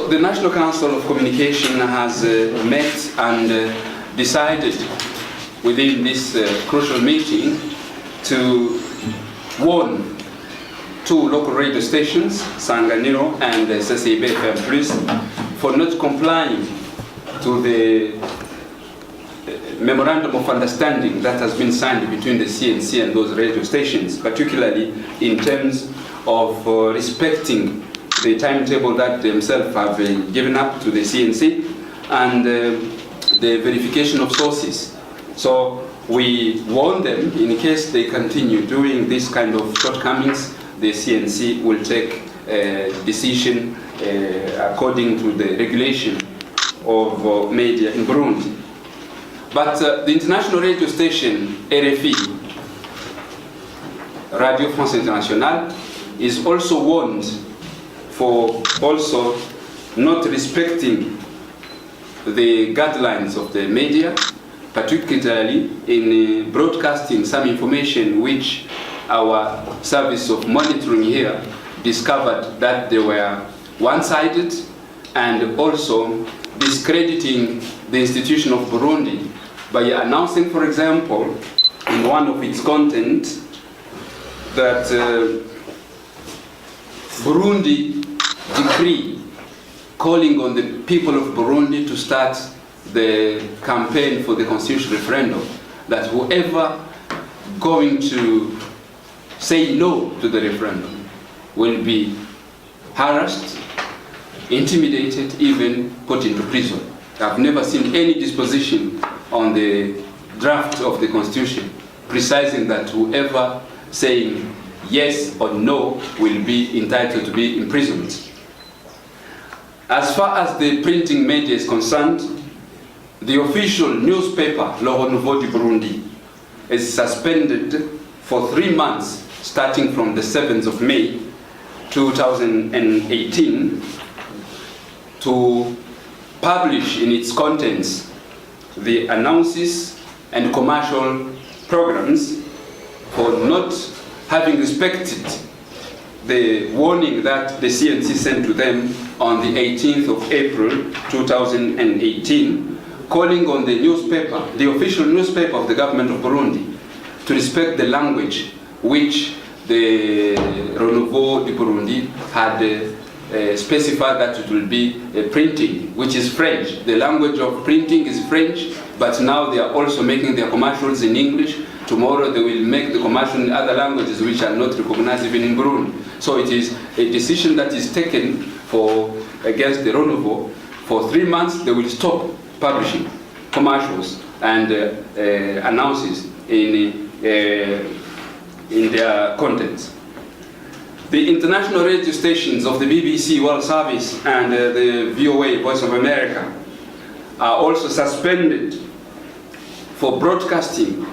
So the National Council of Communication has met and decided within this crucial meeting to warn two local radio stations, Sanganiro and CCB FM Plus, for not complying to the memorandum of understanding that has been signed between the CNC and those radio stations, particularly in terms of respecting the timetable that themselves have given up to the CNC and the verification of sources. So we warn them, in case they continue doing this kind of shortcomings, the CNC will take a decision according to the regulation of media in Burundi. But the international radio station, RFI, Radio France Internationale, is also warned for also not respecting the guidelines of the media, particularly in broadcasting some information which our service of monitoring here discovered that they were one-sided, and also discrediting the institution of Burundi by announcing, for example, in one of its content that Burundi decree calling on the people of Burundi to start the campaign for the constitutional referendum, that whoever going to say no to the referendum will be harassed, intimidated, even put into prison. I've never seen any disposition on the draft of the Constitution precising that whoever saying yes or no will be entitled to be imprisoned. As far as the printing media is concerned, the official newspaper, Le Renouveau du Burundi, is suspended for 3 months starting from the 7th of May 2018 to publish in its contents the announces and commercial programs for not having respected the warning that the CNC sent to them on the 18th of April 2018, calling on the newspaper, the official newspaper of the government of Burundi, to respect the language which the Renouveau du Burundi had specified that it will be printing, which is French. The language of printing is French, but now they are also making their commercials in English. Tomorrow they will make the commercial in other languages which are not recognized even in Burundi. So it is a decision that is taken against the Renouveau. For 3 months they will stop publishing commercials and announces in their contents. The international radio stations of the BBC World Service and the VOA, Voice of America, are also suspended for broadcasting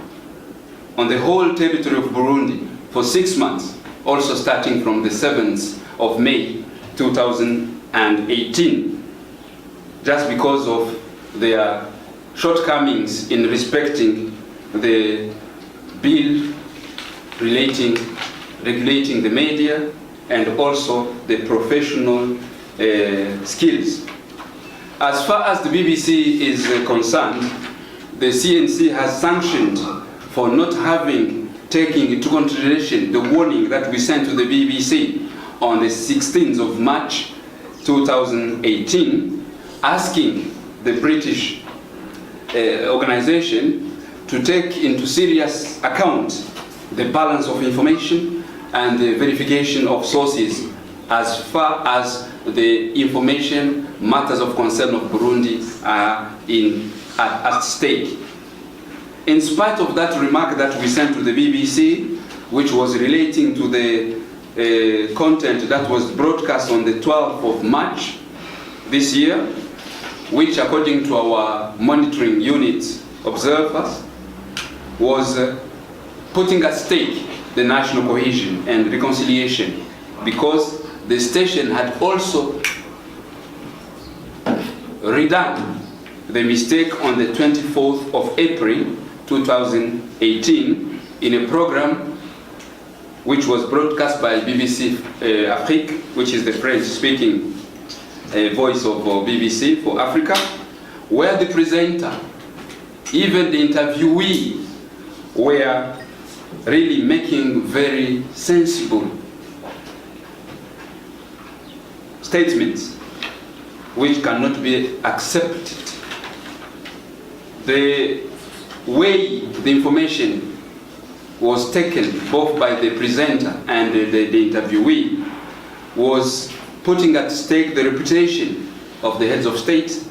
on the whole territory of Burundi for 6 months, also starting from the 7th of May 2018, just because of their shortcomings in respecting the bill regulating the media and also the professional skills. As far as the BBC is concerned, the CNC has sanctioned for not having taken into consideration the warning that we sent to the BBC on the 16th of March 2018, asking the British organization to take into serious account the balance of information and the verification of sources as far as the information matters of concern of Burundi are at stake. In spite of that remark that we sent to the BBC, which was relating to the content that was broadcast on the 12th of March this year, which according to our monitoring unit observers was putting at stake the national cohesion and reconciliation, because the station had also redone the mistake on the 24th of April 2018 in a program which was broadcast by BBC Afrique, which is the French-speaking Voice of BBC for Africa, where the presenter, even the interviewee, were really making very sensible statements which cannot be accepted. The way the information was taken, both by the presenter and the interviewee, was putting at stake the reputation of the heads of state,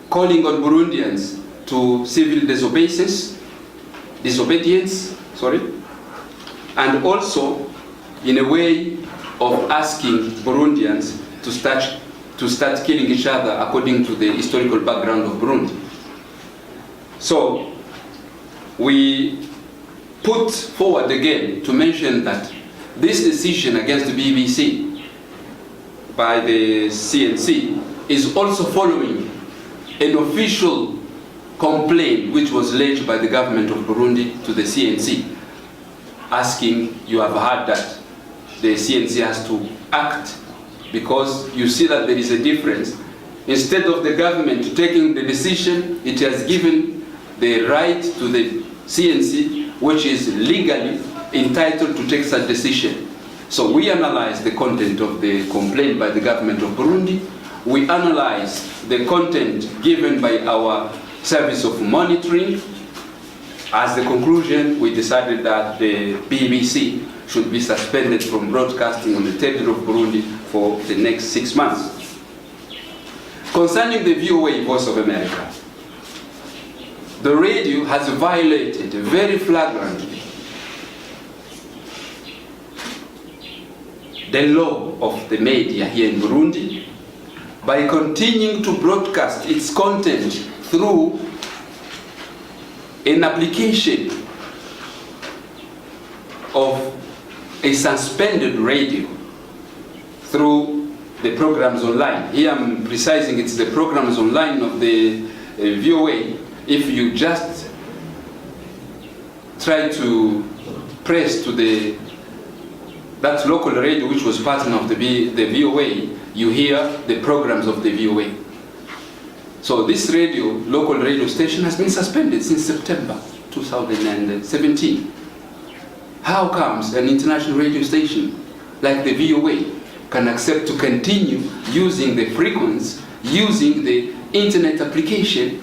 calling on Burundians to civil disobedience, and also in a way of asking Burundians to start killing each other according to the historical background of Burundi. So we put forward again to mention that this decision against the BBC by the CNC is also following an official complaint which was lodged by the government of Burundi to the CNC, asking, you have heard that the CNC has to act, because you see that there is a difference. Instead of the government taking the decision, it has given the right to the CNC, which is legally entitled to take such decision. So we analyze the content of the complaint by the government of Burundi. We analyze the content given by our service of monitoring. As the conclusion, we decided that the BBC should be suspended from broadcasting on the territory of Burundi for the next 6 months. Concerning the VOA Voice of America, the radio has violated very flagrantly the law of the media here in Burundi by continuing to broadcast its content through an application of a suspended radio through the programs online. Here I'm precising it's the programs online of the VOA. If you just try to press to that local radio which was partner of the VOA, you hear the programs of the VOA. So this local radio station has been suspended since September 2017. How comes an international radio station like the VOA can accept to continue using the frequency, using the internet application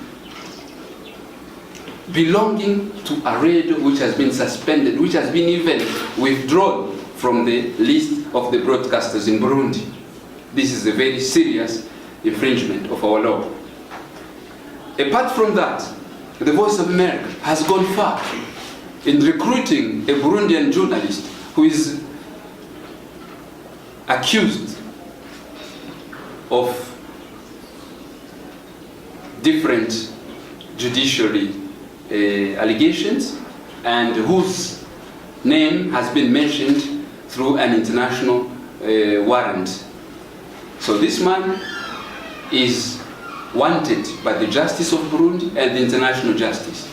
belonging to a radio which has been suspended, which has been even withdrawn from the list of the broadcasters in Burundi? This is a very serious infringement of our law. Apart from that, the Voice of America has gone far in recruiting a Burundian journalist who is accused of different judiciary allegations, and whose name has been mentioned through an international warrant. So this man is wanted by the justice of Burundi and the international justice.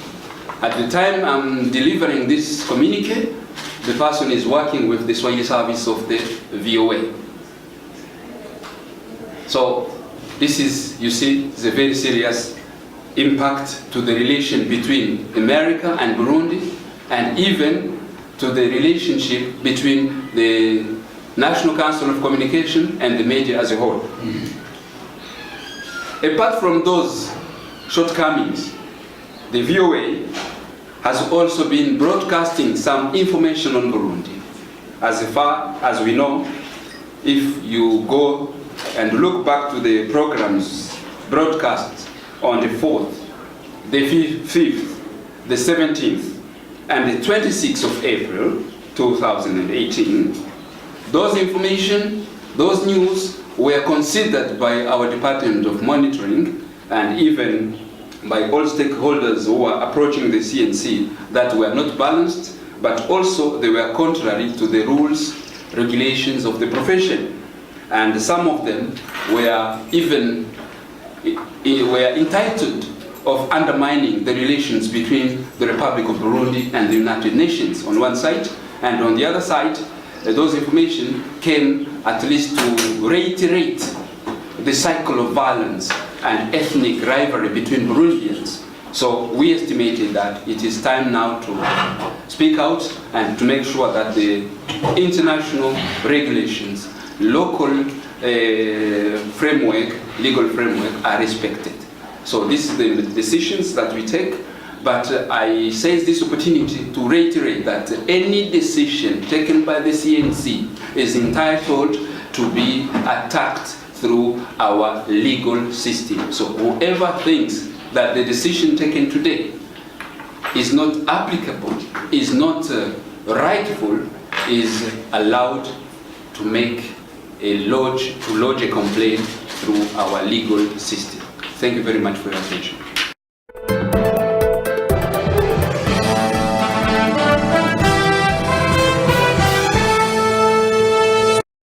At the time I'm delivering this communique, the person is working with the Swahili service of the VOA. So this is, you see, is a very serious impact to the relation between America and Burundi, and even to the relationship between the National Council of Communication and the media as a whole. Apart from those shortcomings, the VOA has also been broadcasting some information on Burundi. As far as we know, if you go and look back to the programs broadcast on the 4th, the 5th, the 17th, and the 26th of April 2018, those information, those news were considered by our Department of Monitoring and even by all stakeholders who were approaching the CNC that were not balanced, but also they were contrary to the rules, regulations of the profession. And some of them were even entitled of undermining the relations between the Republic of Burundi and the United Nations on one side, and on the other side, those information came at least to reiterate the cycle of violence and ethnic rivalry between Burundians. So we estimated that it is time now to speak out and to make sure that the international regulations, local framework, legal framework are respected. So this is the decisions that we take, but I seize this opportunity to reiterate that any decision taken by the CNC is entitled to be attacked through our legal system. So whoever thinks that the decision taken today is not applicable, is not rightful, is allowed to make lodge a complaint through our legal system. Thank you very much for your attention.